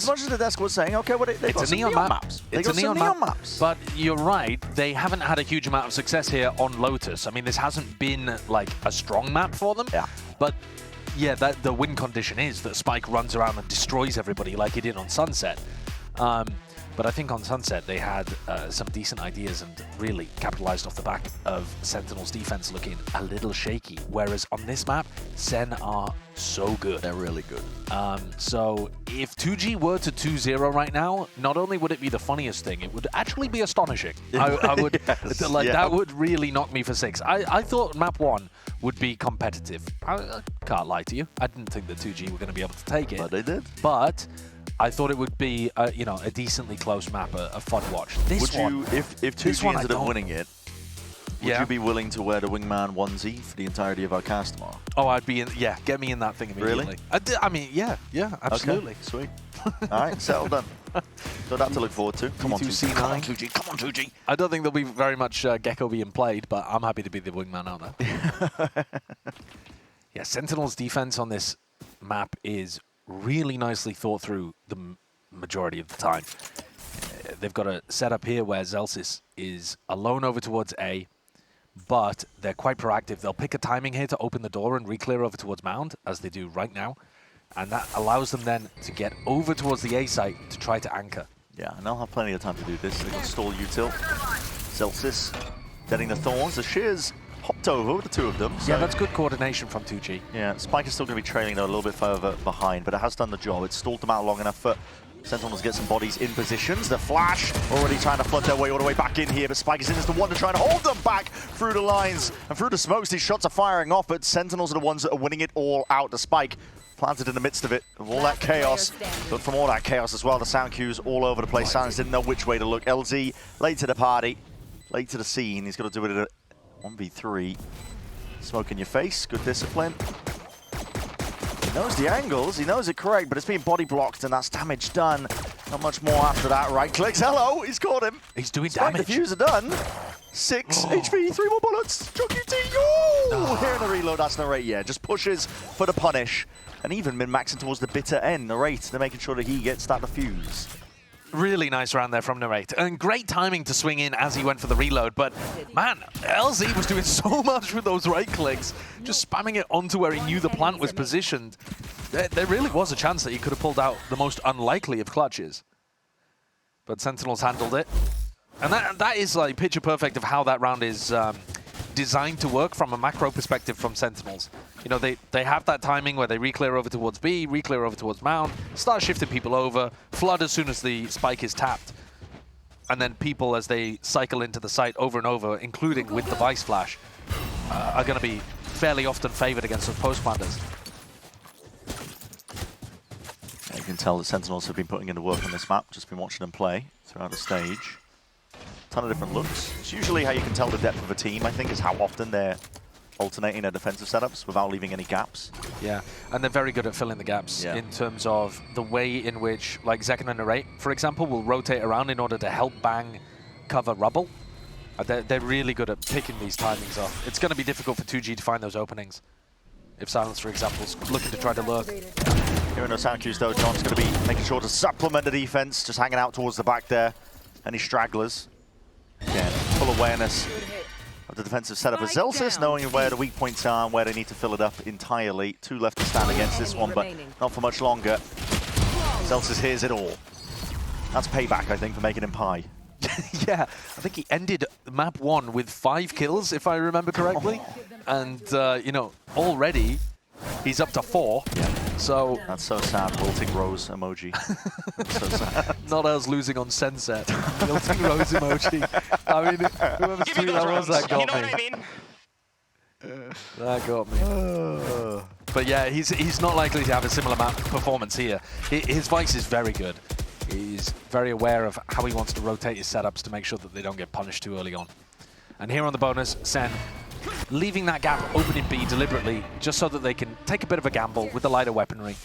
As much as the desk was saying, okay, well, they've got some neon maps. It's a neon maps. But you're right, they haven't had a huge amount of success here on Lotus. I mean, this hasn't been like a strong map for them. Yeah. But yeah, the win condition is that Spike runs around and destroys everybody like he did on Sunset. But I think on Sunset they had some decent ideas and really capitalized off the back of Sentinels' defense looking a little shaky. Whereas on this map, Sen are so good. They're really good. So if 2G were to 2-0 right now, not only would it be the funniest thing, it would actually be astonishing. I would that would really knock me for 6. I thought map 1 would be competitive. I can't lie to you. I didn't think that 2G were going to be able to take it. But they did. But I thought it would be, you know, a decently close map, a fun watch. This would one, you, if 2G ended up winning it, would you be willing to wear the Wingman onesie for the entirety of our cast tomorrow? Oh, I'd be in, yeah, get me in that thing immediately. Really? I mean, yeah, absolutely. Okay, sweet. All right, settled done. So that to look forward to. Come on, 2C9. Come on, 2G. Come on, 2G. I don't think there'll be very much Gecko being played, but I'm happy to be the Wingman out there. Yeah, Sentinel's defense on this map is really nicely thought through the majority of the time. They've got a setup here where Zelsis is alone over towards A, but they're quite proactive. They'll pick a timing here to open the door and re-clear over towards Mound, as they do right now. And that allows them then to get over towards the A site to try to anchor. Yeah, and they'll have plenty of time to do this. They've got stall util. Zelsis getting the Thorns. The Shears hopped over with the two of them. So yeah, that's good coordination from 2G. Yeah, Spike is still going to be trailing though a little bit further behind, but it has done the job. It's stalled them out long enough for Sentinels to get some bodies in positions. The Flash already trying to flood their way all the way back in here, but Spike is in as the one to try and hold them back through the lines and through the smokes. These shots are firing off, but Sentinels are the ones that are winning it all out. The Spike planted in the midst of it, of all that chaos, but from all that chaos as well, the sound cues all over the place. Silence didn't know which way to look. LZ late to the party, late to the scene. He's got to do it at a 1v3. Smoke in your face, good discipline. He knows the angles, he knows it correct, but it's being body blocked and that's damage done. Not much more after that. Right clicks, hello, he's caught him. He's doing Spike damage. Diffuser done. 6 HP, 3 more bullets. Chucky T, here in the reload, that's Narrate, yeah. Just pushes for the punish. And even min-maxing towards the bitter end, Narrate, they're making sure that he gets that defuse. Really nice round there from Narrate. And great timing to swing in as he went for the reload. But, man, LZ was doing so much with those right clicks. Just spamming it onto where he knew the plant was positioned. There really was a chance that he could have pulled out the most unlikely of clutches. But Sentinels handled it. And that is like picture perfect of how that round is designed to work from a macro perspective from Sentinels. You know, they have that timing where they re-clear over towards B, re-clear over towards Mound, start shifting people over, flood as soon as the spike is tapped. And then people, as they cycle into the site over and over, including with the Vice Flash, are going to be fairly often favored against those post-planters. Yeah, you can tell that Sentinels have been putting in the work on this map, just been watching them play throughout the stage. Ton of different looks. It's usually how you can tell the depth of a team, I think, is how often they're alternating their defensive setups without leaving any gaps. Yeah, and they're very good at filling the gaps in terms of the way in which, like Zekken and Narrate, for example, will rotate around in order to help Bang cover rubble. They're really good at picking these timings off. It's going to be difficult for 2G to find those openings. If Silence, for example, is looking to try to lurk. Here in the sound cues, though, John's going to be making sure to supplement the defense, just hanging out towards the back there. Any stragglers. Again, full awareness of the defensive setup of Zelsis, knowing where the weak points are and where they need to fill it up entirely. 2 left to stand against this one, but not for much longer. Zelsis hears it all. That's payback, I think, for making him pie. Yeah, I think he ended map 1 with 5 kills, if I remember correctly. And, you know, already he's up to 4. Yeah. So that's so sad. Wilting Rose emoji. So sad. Not us losing on Sunset. Wilting Rose emoji. I mean, whoever's tweet that was, that got me. You know what I mean? That got me. But yeah, he's not likely to have a similar performance here. His Vice is very good. He's very aware of how he wants to rotate his setups to make sure that they don't get punished too early on. And here on the bonus, Sen leaving that gap open in B deliberately, just so that they can take a bit of a gamble with the lighter weaponry.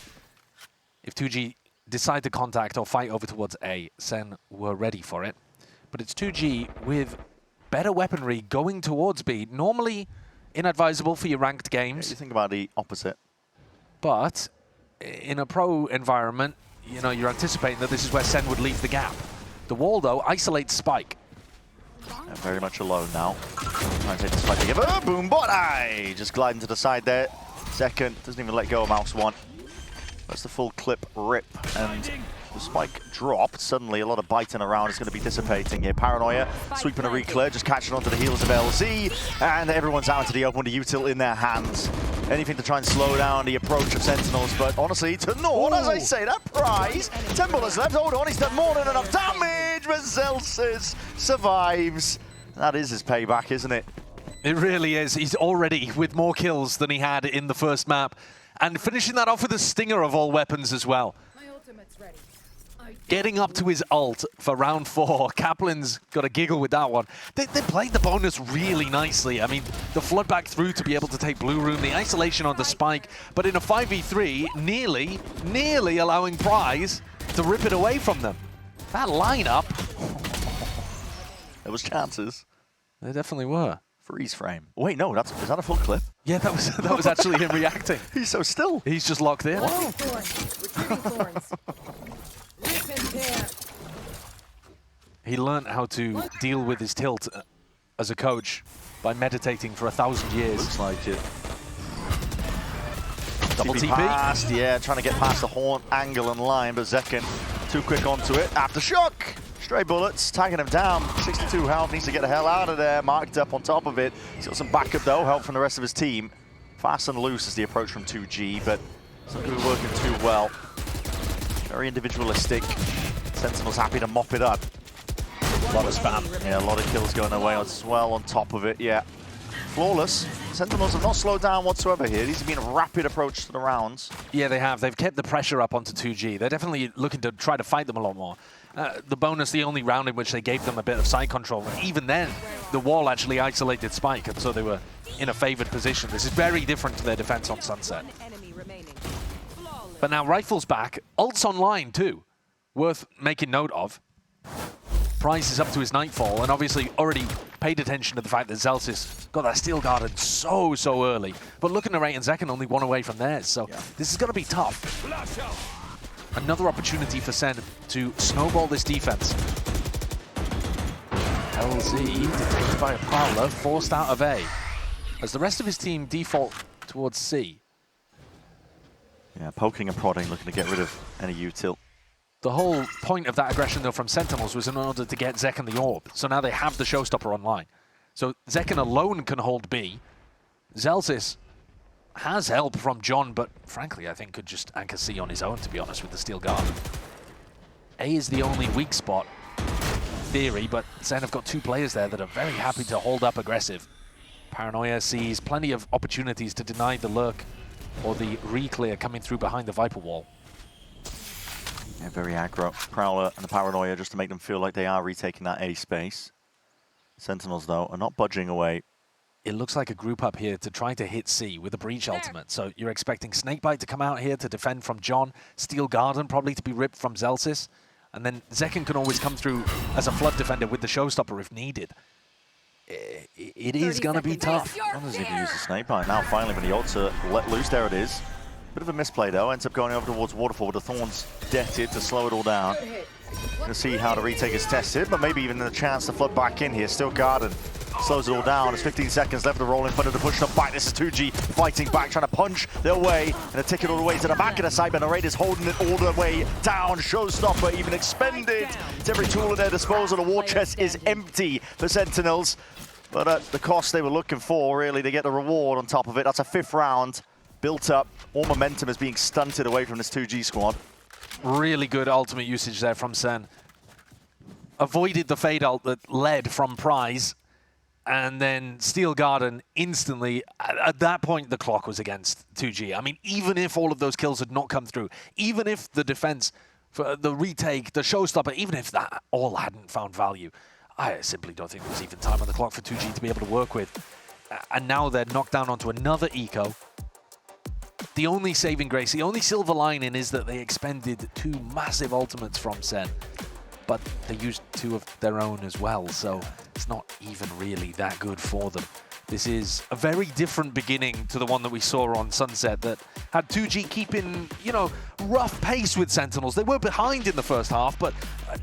If 2G decide to contact or fight over towards A, Sen were ready for it. But it's 2G with better weaponry going towards B. Normally inadvisable for your ranked games. Yeah, you think about the opposite. But in a pro environment, you know, you're anticipating that this is where Sen would leave the gap. The wall, though, isolates Spike. Yeah, very much alone now. Trying to take the spike together. Boom, bot eye! Just gliding to the side there. Second, doesn't even let go of Mouse 1. That's the full clip rip, and the spike dropped. Suddenly, a lot of biting around is going to be dissipating here. Paranoia sweeping a reclear, just catching onto the heels of LZ, and everyone's out into the open with the util in their hands. Anything to try and slow down the approach of Sentinels, but honestly, to Nord, as I say, that prize. 10 bullets left, hold on, he's done more than enough damage, but Zelsis survives. That is his payback, isn't it? It really is. He's already with more kills than he had in the first map, and finishing that off with a stinger of all weapons as well. Getting up to his ult for round 4. Kaplan's got a giggle with that one. They played the bonus really nicely. I mean, the flood back through to be able to take blue room, the isolation on the spike, but in a 5v3, nearly allowing Prize to rip it away from them. That lineup. There was chances. There definitely were. Freeze frame. Wait, no, is that a full clip? Yeah, that was actually him reacting. He's so still. He's just locked in. Wow. He learned how to deal with his tilt as a coach by meditating for 1,000 years. Looks like it. Double TP. Past, yeah, trying to get past the horn angle and line, but Zekin too quick onto it. Aftershock! Stray bullets, tagging him down. 62 health, needs to get the hell out of there. Marked up on top of it. He's got some backup though, help from the rest of his team. Fast and loose is the approach from 2G, but it's not going to be working too well. Very individualistic. Sentinel's happy to mop it up. A lot of spam. Yeah, a lot of kills going away as well on top of it, yeah. Flawless. Sentinels have not slowed down whatsoever here. These have been a rapid approach to the rounds. Yeah, they have. They've kept the pressure up onto 2G. They're definitely looking to try to fight them a lot more. The bonus, the only round in which they gave them a bit of side control. And even then, the wall actually isolated Spike, and so they were in a favored position. This is very different to their defense on Sunset. But now Rifle's back. Ult's online too. Worth making note of. Price is up to his Nightfall, and obviously already paid attention to the fact that Zelsis got that Steel Garden so early. But look at Narrate and Zekin only one away from theirs, so this is going to be tough. Another opportunity for Sen to snowball this defense. LZ detected by a Prowler, forced out of A, as the rest of his team default towards C. Yeah, poking and prodding, looking to get rid of any util. The whole point of that aggression, though, from Sentinels was in order to get Zekin the orb. So now they have the showstopper online. So Zekin alone can hold B. Zelsis has help from John, but frankly, I think could just anchor C on his own, to be honest, with the Steel Garden. A is the only weak spot, theory, but Sen have got two players there that are very happy to hold up aggressive. Paranoia sees plenty of opportunities to deny the lurk or the re-clear coming through behind the Viper wall. Yeah, very aggro. Prowler and the Paranoia just to make them feel like they are retaking that A space. Sentinels, though, are not budging away. It looks like a group up here to try to hit C with a Breach ultimate. So you're expecting Snakebite to come out here to defend from John, Steel Garden probably to be ripped from Zelsis, and then Zekin can always come through as a flood defender with the showstopper if needed. It is going to be tough. Not as if he used the Snakebite. Now finally when the ults are let loose, there it is. Bit of a misplay though, ends up going over towards Waterfall with the Thorns detted to slow it all down. Gonna see how the retake is tested, but maybe even the chance to flood back in here. Steel Garden slows it all down. There's 15 seconds left to roll in front of the push up back. This is 2G fighting back, trying to punch their way and a ticket all the way to the back of the site, but Narrate is holding it all the way down. Showstopper even expended. It's every tool at their disposal. The war chest is empty for Sentinels, but at the cost they were looking for, really, to get the reward on top of it. That's a 5th round built up. All momentum is being stunted away from this 2G squad. Really good ultimate usage there from Sen. Avoided the fade ult that led from Prize, and then Steel Garden instantly, at that point the clock was against 2G. I mean, even if all of those kills had not come through, even if the defense, for the retake, the showstopper, even if that all hadn't found value, I simply don't think there was even time on the clock for 2G to be able to work with. And now they're knocked down onto another eco. The only saving grace, the only silver lining is that they expended 2 massive ultimates from Sen, but they used 2 of their own as well, so it's not even really that good for them. This is a very different beginning to the one that we saw on Sunset that had 2G keeping, you know, rough pace with Sentinels. They were behind in the first half, but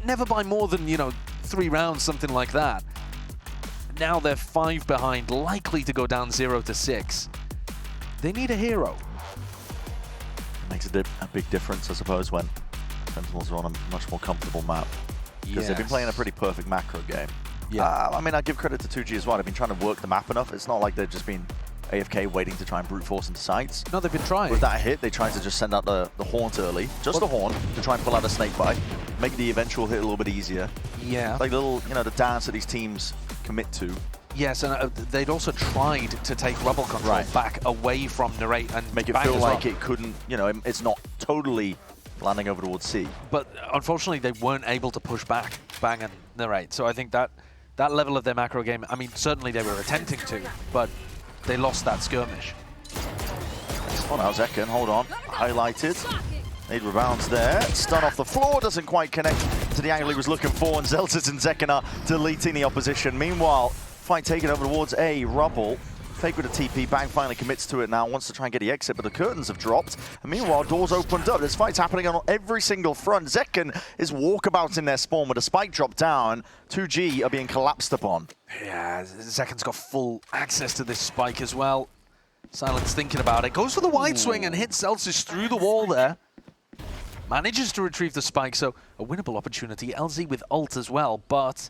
never by more than, you know, 3 rounds, something like that. Now they're 5 behind, likely to go down 0-6. They need a hero. Makes a big difference, I suppose, when Sentinels are on a much more comfortable map. Because they've been playing a pretty perfect macro game. Yeah. I mean, I give credit to 2G as well. They've been trying to work the map enough. It's not like they've just been AFK waiting to try and brute force into sites. No, they've been trying. With that hit, they tried to just send out the haunt early. Just the haunt to try and pull out a snake bite. Make the eventual hit a little bit easier. Yeah. Like little, you know, the dance that these teams commit to. Yes, and they'd also tried to take rubble control back away from Narrate and make it feel like it couldn't, you know, it's not totally landing over towards C. But unfortunately, they weren't able to push back Bang and Narrate. So I think that level of their macro game, I mean, certainly they were attempting to, but they lost that skirmish. Oh, now Zekken, hold on. Highlighted. Need rebounds there. Stun off the floor, doesn't quite connect to the angle he was looking for, and Zelters and Zekken are deleting the opposition. Meanwhile, fight taken over towards A, Rubble. Fake with a TP, Bang finally commits to it now, wants to try and get the exit, but the curtains have dropped. And meanwhile, doors opened up. There's fights happening on every single front. Zekken is walkabout in their spawn with a spike drop down. 2G are being collapsed upon. Yeah, Zekken's got full access to this spike as well. Silence thinking about it. Goes for the wide swing and hits Celsius through the wall there. Manages to retrieve the spike, so a winnable opportunity. LZ with ult as well, but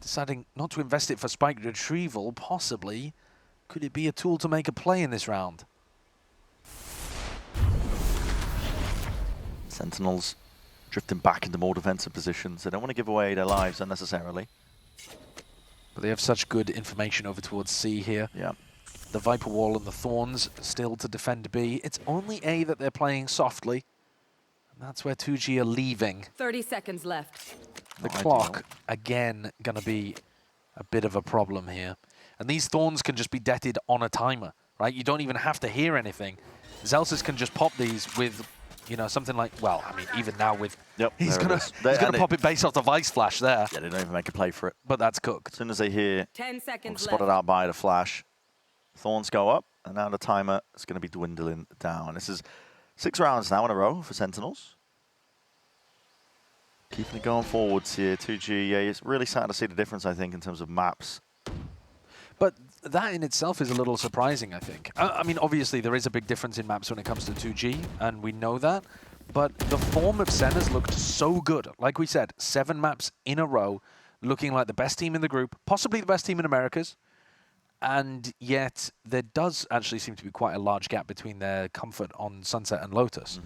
deciding not to invest it for spike retrieval, possibly. Could it be a tool to make a play in this round? Sentinels drifting back into more defensive positions. They don't want to give away their lives unnecessarily. But they have such good information over towards C here. Yeah. The Viper Wall and the Thorns still to defend B. It's only A that they're playing softly. And that's where 2G are leaving. 30 seconds left. The clock, again, going to be a bit of a problem here. And these Thorns can just be deaded on a timer, right? You don't even have to hear anything. Zelsis can just pop these with, you know, something like, well, I mean, even now with, he's gonna pop it based off the Vice Flash there. Yeah, they don't even make a play for it. But that's cooked. As soon as they hear, 10 seconds spotted out by the flash, Thorns go up, and now the timer is going to be dwindling down. This is 6 rounds now in a row for Sentinels. Keeping it going forwards here, 2G. Yeah, it's really starting to see the difference, I think, in terms of maps. But that in itself is a little surprising, I think. I mean, obviously, there is a big difference in maps when it comes to 2G, and we know that. But the form of Sen has looked so good. Like we said, 7 maps in a row, looking like the best team in the group, possibly the best team in Americas. And yet, there does actually seem to be quite a large gap between their comfort on Sunset and Lotus.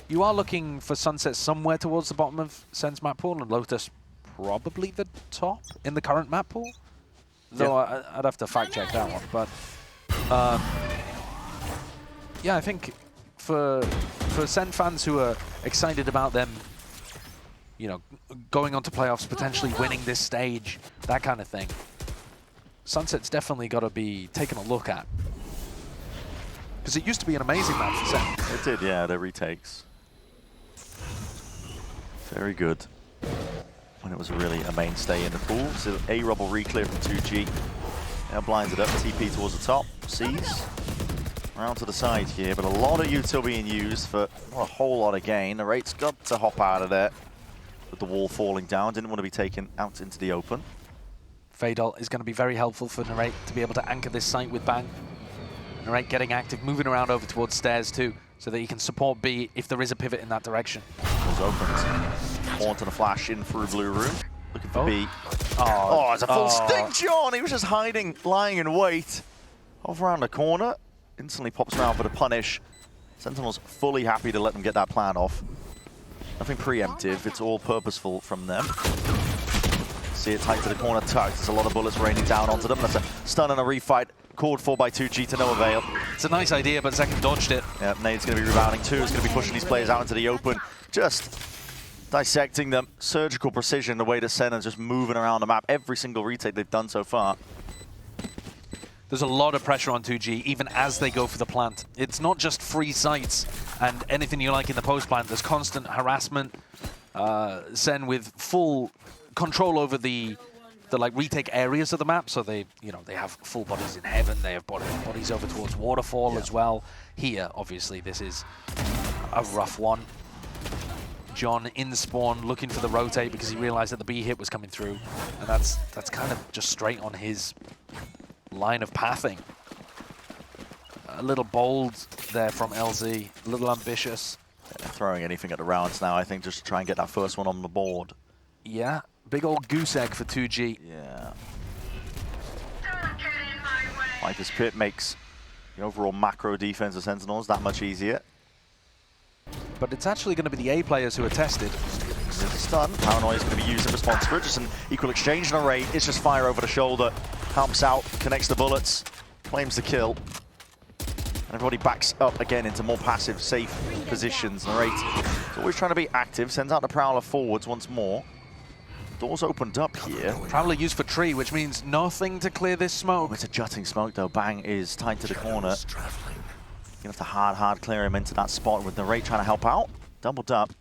You are looking for Sunset somewhere towards the bottom of Sen's map pool, and Lotus probably the top in the current map pool. Though I'd have to fact check that one, but yeah, I think for Sen fans who are excited about them, you know, going on to playoffs, potentially winning this stage, that kind of thing, Sunset's definitely got to be taken a look at. Because it used to be an amazing map for Sen. It did, yeah, the retakes. Very good. When it was really a mainstay in the pool. So A Rubble re-clear from 2G. Now blinds it up, TP towards the top, sees. Around to the side here, but a lot of util being used for not a whole lot of gain. The Rate's got to hop out of there with the wall falling down. Didn't want to be taken out into the open. Fatal is going to be very helpful for Narrate to be able to anchor this site with Bang. Narrate getting active, moving around over towards stairs too, so that he can support B if there is a pivot in that direction. Doors opens. Haunt and a flash in through blue room. Looking for B. Oh, it's a full stick, John! He was just hiding, lying in wait. Off around the corner. Instantly pops around for the punish. Sentinels fully happy to let them get that plan off. Nothing preemptive, it's all purposeful from them. See it tight to the corner, tucked. There's a lot of bullets raining down onto them. That's a stun and a refight called for by 2G to no avail. It's a nice idea, but Zekken dodged it. Yeah, Nade's going to be rebounding too. He's going to be pushing these players out into the open. Just dissecting them. Surgical precision, the way that Sen is just moving around the map. Every single retake they've done so far. There's a lot of pressure on 2G, even as they go for the plant. It's not just free sites and anything you like in the post-plant. There's constant harassment. Sen with full control over the that like retake areas of the map. So they, you know, they have full bodies in heaven. They have bodies over towards waterfall as well. Here, obviously, this is a rough one. John in spawn looking for the rotate because he realized that the B hit was coming through, and that's kind of just straight on his line of pathing. A little bold there from LZ, a little ambitious. Yeah, throwing anything at the rounds now, I think, just to try and get that first one on the board. Yeah, big old goose egg for 2G. Yeah. Viper's Pit makes the overall macro defense of Sentinels that much easier. But it's actually going to be the A players who are tested. There's a stun. Paranoia is going to be used in response to it. Just an equal exchange and a rate. It's just fire over the shoulder. Helps out, connects the bullets, claims the kill. And everybody backs up again into more passive, safe positions. Narrate is always trying to be active. Sends out the Prowler forwards once more. Doors opened up here. Prowler used for tree, which means nothing to clear this smoke. Oh, it's a jutting smoke though. Bang is tied to the corner. You're gonna have to hard clear him into that spot with Narrate trying to help out. Doubled up.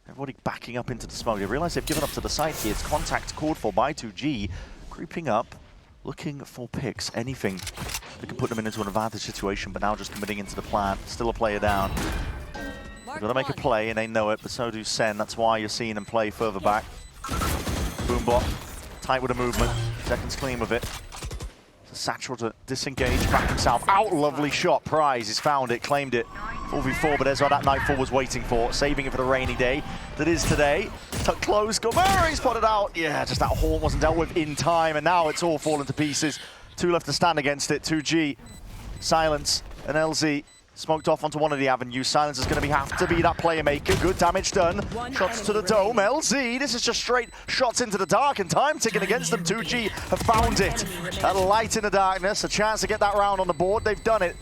Everybody backing up into the smoke. They realize they've given up to the side here. It's contact called for by 2G. Creeping up, looking for picks, anything that can put them into an advantage situation, but now just committing into the plan. Still a player down. They've got to make a play and they know it, but so do SEN. That's why you're seeing them play further back. Boombot, tight with the movement. Seconds clean with it. Satchel to disengage, back himself out. Lovely shot. Prize, he's found it, claimed it. 4v4, but there's what that Nightfall was waiting for. Saving it for the rainy day that is today. Tuck close, Gomera, he's spotted out. Yeah, just that horn wasn't dealt with in time, and now it's all fallen to pieces. 2 left to stand against it. 2G, Silence, and LZ. Smoked off onto one of the avenues. Silence is going to have to be that player maker. Good damage done. Shots to the dome. LZ, this is just straight shots into the dark, and time ticking against them. 2G have found it. That light in the darkness, a chance to get that round on the board. They've done it.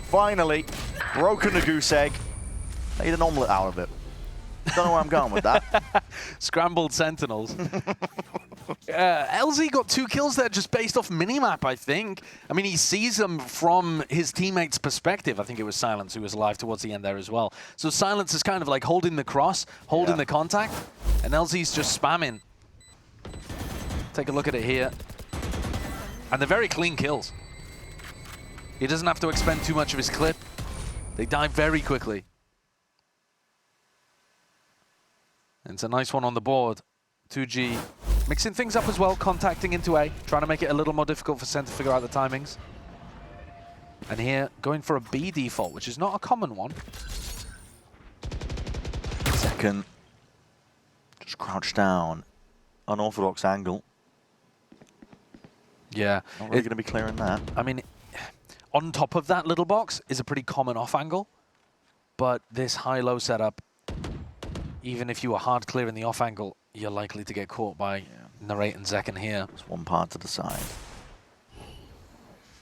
Finally, broken the goose egg. Made an omelette out of it. Don't know where I'm going with that. Scrambled Sentinels. LZ got 2 kills there just based off minimap, I think. I mean, he sees them from his teammate's perspective. I think it was Silence who was alive towards the end there as well. So Silence is kind of like holding the cross, holding the contact, and LZ's just spamming. Take a look at it here. And they're very clean kills. He doesn't have to expend too much of his clip. They die very quickly. And it's a nice one on the board. 2G mixing things up as well, contacting into A, trying to make it a little more difficult for Sen to figure out the timings. And here, going for a B default, which is not a common one. Second, just crouch down. Unorthodox angle. Yeah. Not really going to be clearing that. I mean, on top of that little box is a pretty common off angle, but this high-low setup, even if you are hard clear in the off angle, you're likely to get caught by Narrate and Zekken here. Just one part to the side.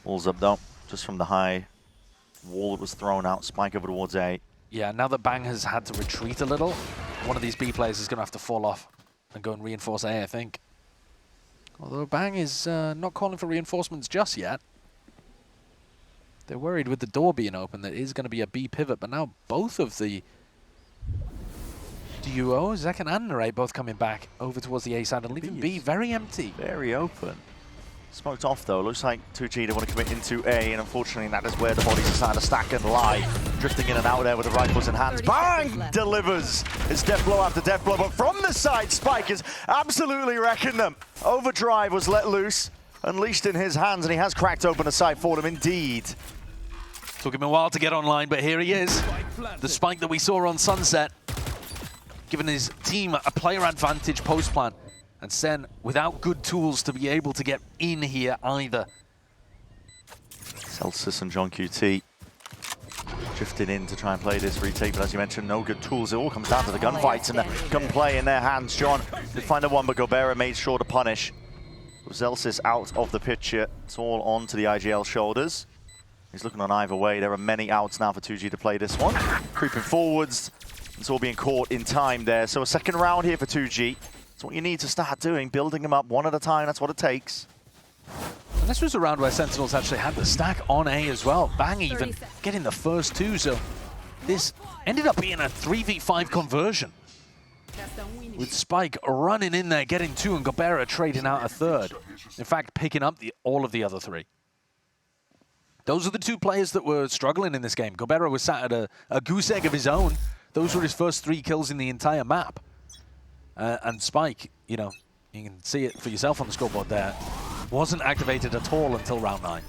Walls up though, just from the high wall that was thrown out. Spike over towards A. Yeah, now that Bang has had to retreat a little, one of these B players is going to have to fall off and go and reinforce A, I think. Although Bang is not calling for reinforcements just yet. They're worried with the door being open that is going to be a B pivot, but now both of the duo, Zekken and Narrate, both coming back over towards the A side and leaving B very empty. Very open. Smoked off though. Looks like 2G don't want to commit into A, and unfortunately that is where the bodies are starting to stack and lie. Drifting in and out there with the rifles in hands. Bang! Delivers. It's death blow after death blow, but from the side, Spike is absolutely wrecking them. Overdrive was let loose, unleashed in his hands, and he has cracked open a sight for them indeed. Took him a while to get online, but here he is. The Spike that we saw on Sunset, giving his team a player advantage post-plan. And Sen without good tools to be able to get in here either. Celsius and John QT drifting in to try and play this retake, but as you mentioned, no good tools. It all comes down to the gunfights and the gunplay in their hands. John did find a one, but Gobera made sure to punish. Celsius out of the picture. It's all on to the IGL shoulders. He's looking on either way. There are many outs now for 2G to play this one. Creeping forwards. It's all being caught in time there. So a second round here for 2G. That's what you need to start doing, building them up one at a time. That's what it takes. And this was a round where Sentinels actually had the stack on A as well. Bang even getting the first 2, so this ended up being a 3v5 conversion. with Spike running in there, getting 2, and Gobera trading out a 3rd. In fact, picking up all of the other 3. Those are the 2 players that were struggling in this game. Gobera was sat at a goose egg of his own. Those were his first 3 kills in the entire map. And Spike, you know, you can see it for yourself on the scoreboard there, wasn't activated at all until round 9.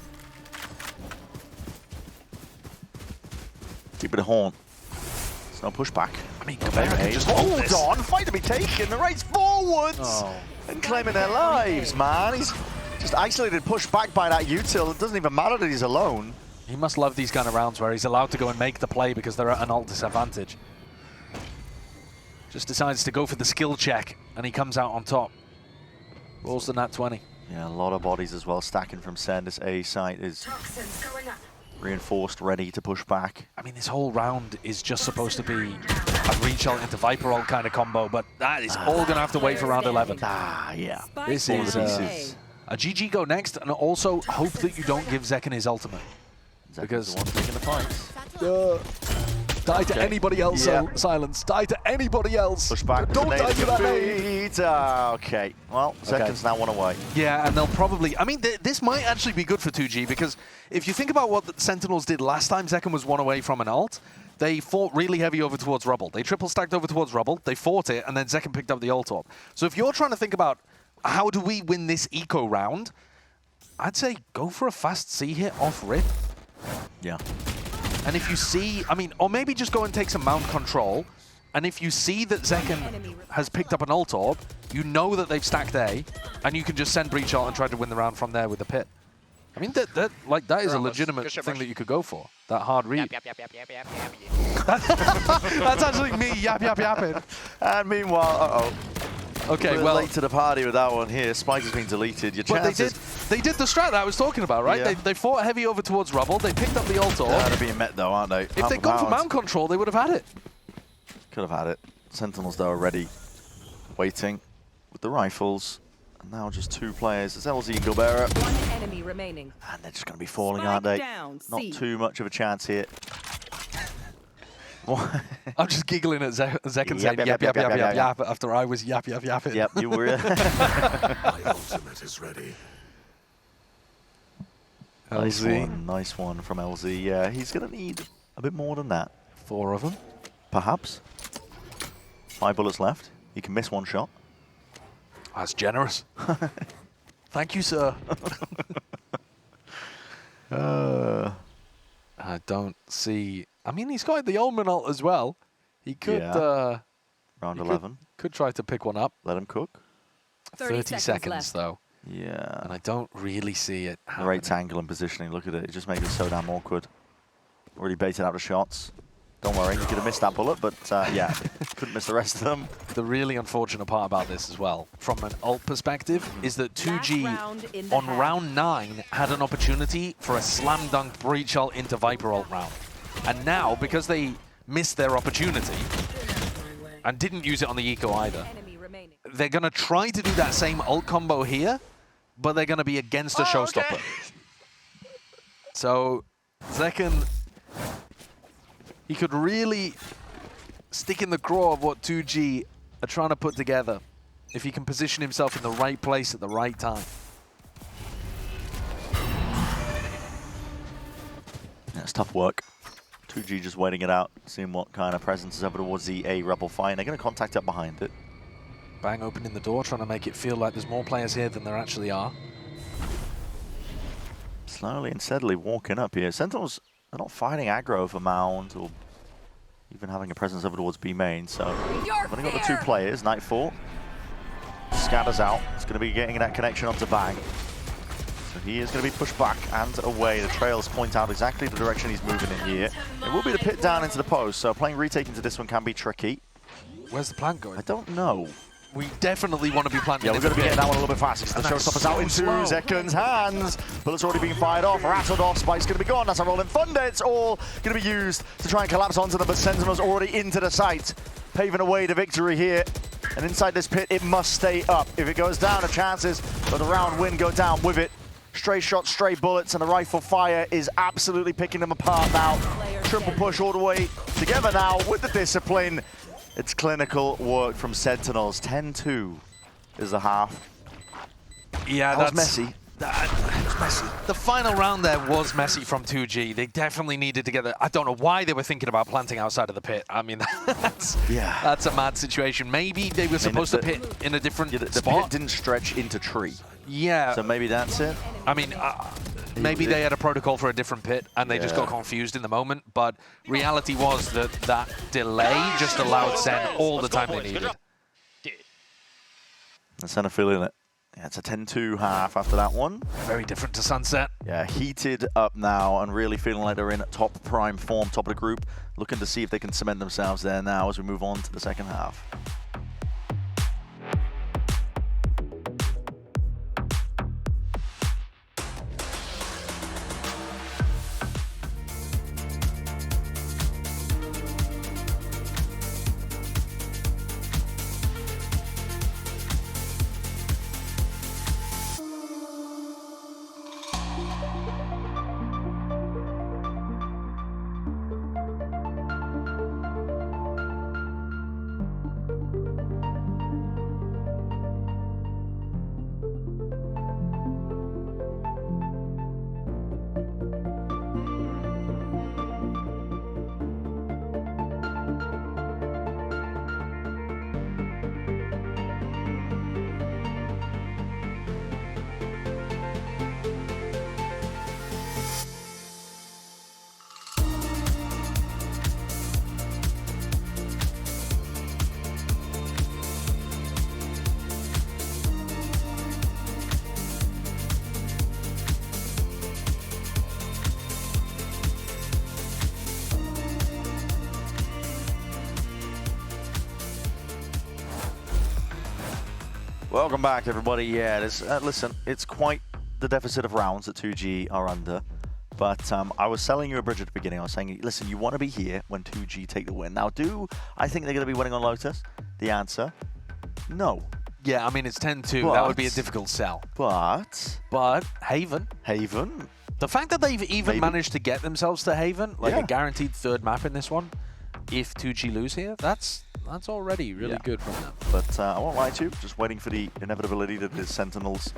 Keep it a horn. It's no pushback. I mean, Gobera can just hold on, fight to be taken, the race forwards! And claiming their lives, man. He's just isolated, pushed back by that util. It doesn't even matter that he's alone. He must love these kind of rounds where he's allowed to go and make the play because they're at an ult disadvantage. Just decides to go for the skill check, and he comes out on top. Rolls the nat 20. Yeah, a lot of bodies as well, stacking from Sen. This A site is reinforced, ready to push back. I mean, this whole round is just supposed to be a reach ult into Viper ult kind of combo, but that is all going to have to wait for round 11. Yeah. This is a GG go next, and also hope that you don't give Zekken his ultimate. Because the one taking the fights. Die to anybody else, Silence. Die to anybody else. Push back. Don't die to that nade. Okay. Well, Zekken's now 1 away. Yeah, and they'll probably... I mean, this might actually be good for 2G, because if you think about what the Sentinels did last time Zekken was 1 away from an ult, they fought really heavy over towards Rubble. They triple stacked over towards Rubble, they fought it, and then Zekken picked up the ult orb. So if you're trying to think about how do we win this eco round, I'd say go for a fast C hit off rip. Yeah. And if you see, I mean, or maybe just go and take some mount control, and if you see that Zekken has picked up an ult orb, you know that they've stacked A, and you can just send breach ult and try to win the round from there with the pit. I mean, that is a legitimate thing that you could go for. That hard read. That's actually me yapping. And meanwhile, Okay, we're well, late to the party with that one here. Spike has been deleted. Your chances... they did the strat that I was talking about, right? Yeah. They fought heavy over towards Rubble. They picked up the ult orb. They're being met though, aren't they? If they'd gone for mount control, they would have had it. Could have had it. Sentinels though are ready, waiting with the rifles. And now just 2 players. It's LZ and Gobera. 1 enemy remaining. And they're just going to be falling, Spike aren't they? down, Not C. too much of a chance here. I'm just giggling at Zekken saying Yap, yap after I was yapping. Yep, you were. My ultimate is ready. Nice one from LZ. Yeah, he's going to need a bit more than that. 4 of them. Perhaps. 5 bullets left. He can miss 1 shot. That's generous. Thank you, sir. I don't see... I mean, he's got the Omen ult as well. He could... Round 11. Could try to pick one up. Let him cook. 30 seconds though. Yeah. And I don't really see it happening. Great angle and positioning. Look at it. It just makes it so damn awkward. Already baited out the shots. Don't worry, he could have missed that bullet, but yeah, couldn't miss the rest of them. The really unfortunate part about this as well, from an ult perspective, is that 2G on round 9 had an opportunity for a slam dunk breach ult into Viper ult round. And now, because they missed their opportunity and didn't use it on the eco either, they're going to try to do that same ult combo here, but they're going to be against a showstopper. Okay. So, Zekken, he could really stick in the craw of what 2G are trying to put together if he can position himself in the right place at the right time. That's tough work. 2G just waiting it out, seeing what kind of presence is over towards the A Rebel fight. They're going to contact up behind it. Bang opening the door, trying to make it feel like there's more players here than there actually are. Slowly and steadily walking up here. Sentinels are not fighting aggro for Mound or even having a presence over towards B main. So running up the 2 players, Nightfall scatters out. It's going to be getting that connection onto Bang. So he is going to be pushed back and away. The trails point out exactly the direction he's moving in here. It will be the pit down into the post, so playing retake into this one can be tricky. Where's the plant going? I don't know. We definitely want to be planting. Yeah, we're going to be getting that one a little bit faster because the showstopper's out into Zekken's hands. Bullets already being fired off, rattled off. Spike's going to be gone. That's a rolling thunder. It's all going to be used to try and collapse onto them, but Sentinel's already into the site, paving away to victory here. And inside this pit, it must stay up. If it goes down, the chances for the round win go down with it. Stray shots, stray bullets, and the rifle fire is absolutely picking them apart now. Triple push all the way together now with the discipline. It's clinical work from Sentinels. 10-2 is the half. Yeah, that was messy. It was messy. The final round there was messy from 2G. They definitely needed to get I don't know why they were thinking about planting outside of the pit. I mean, that's a mad situation. Maybe they were supposed to pit in a different the spot. pit didn't stretch into tree. Yeah. So maybe that's it. I mean, maybe they had a protocol for a different pit and they just got confused in the moment. But reality was that that delay just allowed Sen all the time they needed. The Sen are feeling it. Yeah, it's a 10-2 half after that one. Very different to Sunset. Yeah, heated up now and really feeling like they're in top prime form, top of the group. Looking to see if they can cement themselves there now as we move on to the second half. Welcome back, everybody. Yeah, listen, it's quite the deficit of rounds that 2G are under. But I was selling you a bridge at the beginning. I was saying, listen, you want to be here when 2G take the win. Now, do I think they're going to be winning on Lotus? The answer, no. Yeah, I mean, it's 10-2. That would be a difficult sell. But Haven. The fact that they've even managed to get themselves to Haven, like a guaranteed third map in this one, if 2G lose here, that's already really good from them. But I won't lie to you, just waiting for the inevitability that is Sentinels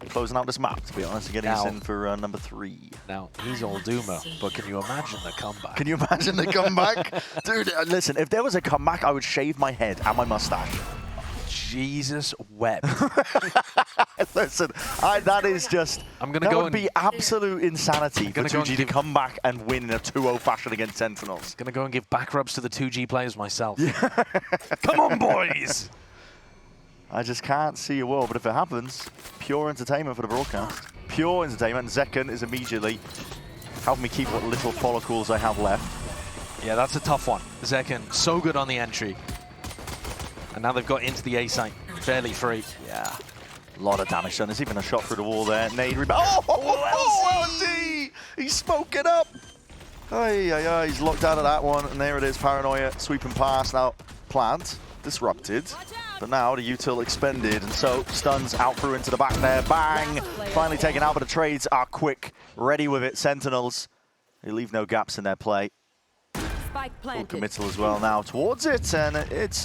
closing out this map, to be honest, and getting us in for number 3. Now, he's all doomer, but can you imagine the comeback? Can you imagine the comeback? Dude, listen, if there was a comeback, I would shave my head and my mustache. Jesus wept. Listen, that is just, that would be absolute insanity for 2G to come back and win in a 2-0 fashion against Sentinels. Gonna go and give back rubs to the 2G players myself. Come on, boys! I just can't see a world, but if it happens, pure entertainment for the broadcast. Pure entertainment. Zekken is immediately helping me keep what little follicles I have left. Yeah, that's a tough one. Zekken, so good on the entry. And now they've got into the A site, fairly free. Yeah, a lot of damage done. There's even a shot through the wall there. Nade rebound. Oh, LZ! He's smoking up. He's locked out of that one. And there it is, Paranoia sweeping past. Now, plant disrupted. But now the util expended. And so stuns out through into the back there. Bang! Finally taken out, but the trades are quick. Ready with it, Sentinels. They leave no gaps in their play. Full committal as well now towards it, and it's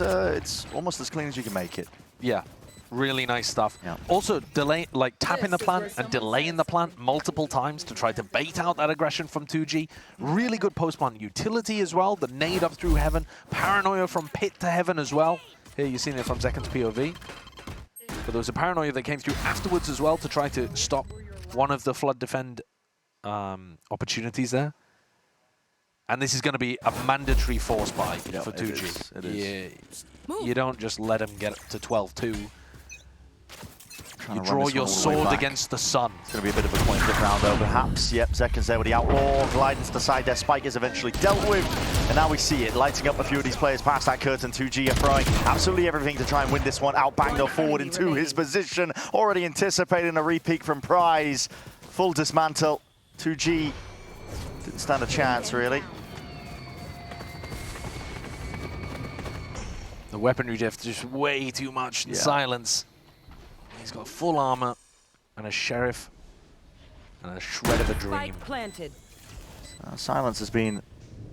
almost as clean as you can make it. Yeah, really nice stuff. Yeah. Also, tapping the plant and delaying the plant multiple times to try to bait out that aggression from 2G. Really good post-plant utility as well. The nade up through Heaven. Paranoia from pit to Heaven as well. Here you've seen it from Zekken's POV. But there was a Paranoia that came through afterwards as well to try to stop one of the flood defend opportunities there. And this is going to be a mandatory force buy for 2G. It is. You don't just let them get to 12-2. You draw your sword against the sun. It's going to be a bit of a coin flip round though, perhaps. Yep, Zekken's there with the outlaw. Gliding to the side there. Spike is eventually dealt with. And now we see it, lighting up a few of these players past that curtain. 2G are throwing absolutely everything to try and win this one. Out Bangor forward into his position. Already anticipating a repeat from Prize. Full dismantle. 2G didn't stand a chance, really. The weaponry drift just way too much in silence. He's got full armor and a sheriff and a shred of a dream. Planted. Silence has been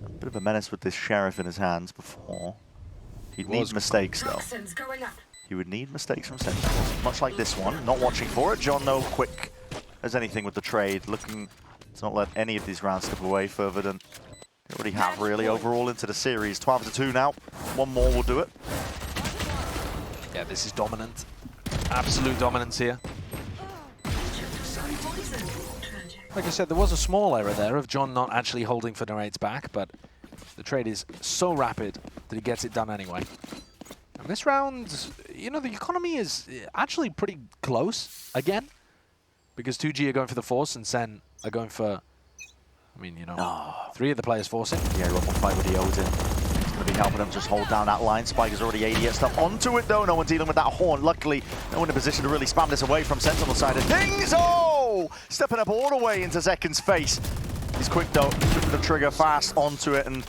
a bit of a menace with this sheriff in his hands before. He'd need mistakes, though. He would need mistakes from Sentinels, much like this one. Not watching for it. John, no quick as anything with the trade, looking to not let any of these rounds slip away further than they already have, really, overall into the series. 12-2 now. One more will do it. Yeah, this is dominant. Absolute dominance here. Like I said, there was a small error there of John not actually holding for Narrate's back, but the trade is so rapid that he gets it done anyway. And this round, you know, the economy is actually pretty close again, because 2G are going for the force and Sen are going for, I mean, you know, 3 of the players forcing. Yeah, one more fight with the Odin. It's going to be helping them just hold down that line. Spike is already 80 stuff onto it, though. No one dealing with that horn. Luckily, no one in a position to really spam this away from Sentinel side of things. Oh! Stepping up all the way into Zekin's face. He's quick, though. Tripping the trigger fast onto it, and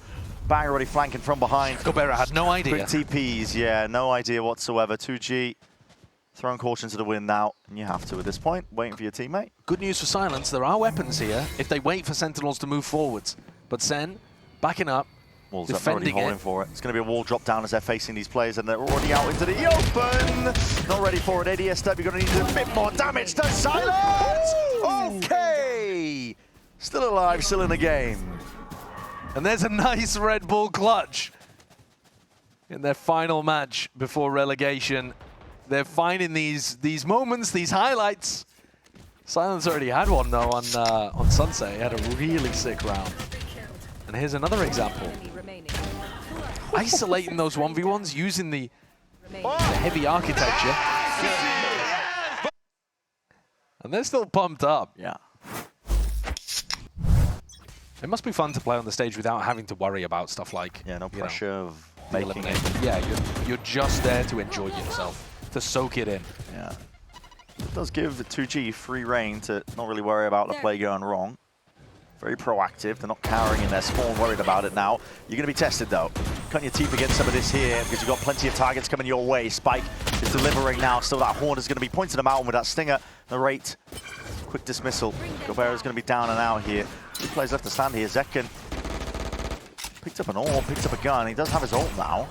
Bang already flanking from behind. Gobera had no idea. Quick TPs, yeah, no idea whatsoever. 2G throwing caution to the wind now, and you have to at this point, waiting for your teammate. Good news for Silence, there are weapons here if they wait for Sentinels to move forwards. But Sen, backing up, Walls up, defending already holding for it. It's going to be a wall drop down as they're facing these players, and they're already out into the open. Not ready for it. ADS step, you're going to need a bit more damage to Silence. Okay. Still alive, still in the game. And there's a nice Red Bull clutch in their final match before relegation. They're finding these moments, these highlights. Silence already had one though on Sunset. He had a really sick round. And here's another example. Isolating those 1v1s using the heavy architecture. And they're still pumped up. Yeah. It must be fun to play on the stage without having to worry about stuff like, Yeah, no you know, pressure of the making it. elimination. Yeah, you're just there to enjoy yourself, to soak it in. Yeah. It does give the 2G free reign to not really worry about the play going wrong. Very proactive. They're not cowering in their spawn, worried about it now. You're going to be tested, though. Cutting your teeth against some of this here because you've got plenty of targets coming your way. Spike is delivering now. Still, that horn is going to be pointing them out with that stinger. Narrate. Quick dismissal. Gobera is going to be down and out here. 2 players left to stand here. Zekin picked up an orb, picked up a gun. He does have his ult now.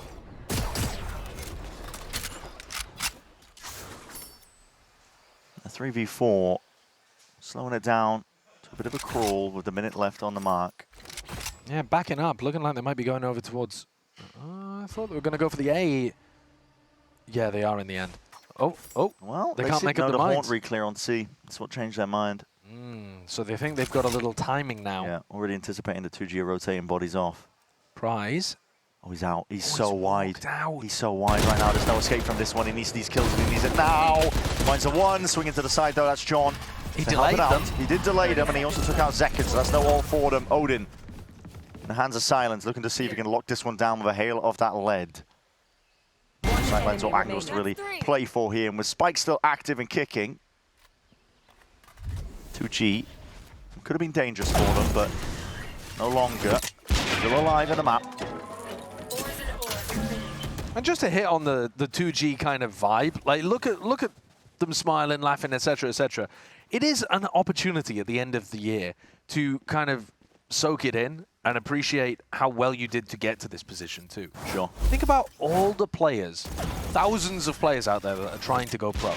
A 3v4. Slowing it down to a bit of a crawl with a minute left on the mark. Yeah, backing up, looking like they might be going over towards... I thought they were going to go for the A. Yeah, they are in the end. Oh. Well, they can't make up the their haunt minds. reclear on C. That's what changed their mind. So they think they've got a little timing now. Yeah, already anticipating the 2G rotating bodies off. Prize. Oh, he's out. He's Oh, so he's wide. walked out. He's so wide right now. There's no escape from this one. He needs these kills and he needs it now. Finds a 1, swinging to the side though. That's John. He To help delayed it out. them. He did delay them, and he also took out Zekin, so that's no all for them. Odin, in the hands of Silence, looking to see if he can lock this one down with a hail of that lead. Sidelines or angles to really play for here, and with Spike still active and kicking, 2G could have been dangerous for them, but no longer. Still alive in the map. And just to hit on the 2G kind of vibe, like look at them smiling, laughing, etc., etc. It is an opportunity at the end of the year to kind of soak it in and appreciate how well you did to get to this position too. Sure. Think about all the players, thousands of players out there that are trying to go pro,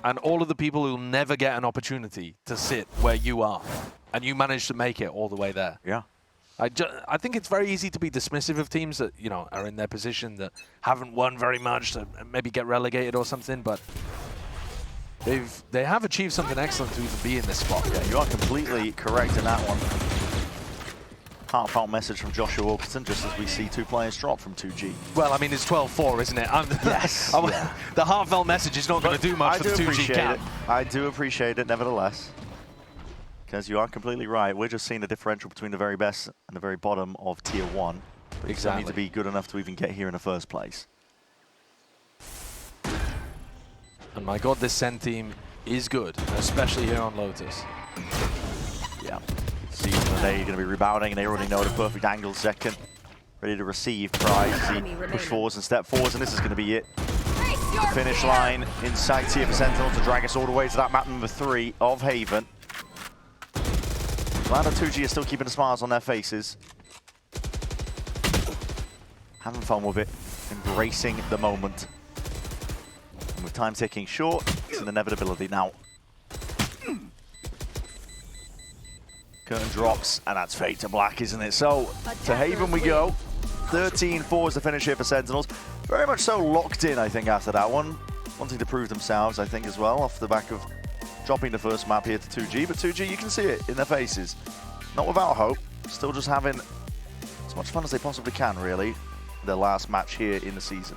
and all of the people who'll never get an opportunity to sit where you are, and you managed to make it all the way there. Yeah. I think it's very easy to be dismissive of teams that, you know, are in their position that haven't won very much, to maybe get relegated or something, but they have achieved something excellent to even be in this spot. Yeah, you are completely correct in that one. Heartfelt message from Joshua Wilkinson, just as we see 2 players drop from 2G. Well, I mean, it's 12-4, isn't it? Yes. Yeah. The heartfelt message is not going to do much for the 2G camp. I do appreciate it, nevertheless. Because you are completely right. We're just seeing the differential between the very best and the very bottom of Tier 1. But you still need to be good enough to even get here in the first place. And my god, this Sen team is good, especially here on Lotus. Yeah. See, they're going to be rebounding, and they already know the perfect angle. Zekin ready to receive prize as he push forwards and step forwards, and this is going to be it. The finish line in sight here for Sentinel to drag us all the way to that map number 3 of Haven. Glad the 2G are still keeping the smiles on their faces. Having fun with it. embracing the moment. And with time ticking short, it's an inevitability now. Curtain drops, and that's fade to black, isn't it? So, to Haven we go. 13-4 is the finish here for Sentinels. Very much so locked in, I think, after that one. Wanting to prove themselves, I think, as well, off the back of dropping the first map here to 2G. But 2G, you can see it in their faces. Not without hope. Still just having as much fun as they possibly can, really. Their last match here in the season.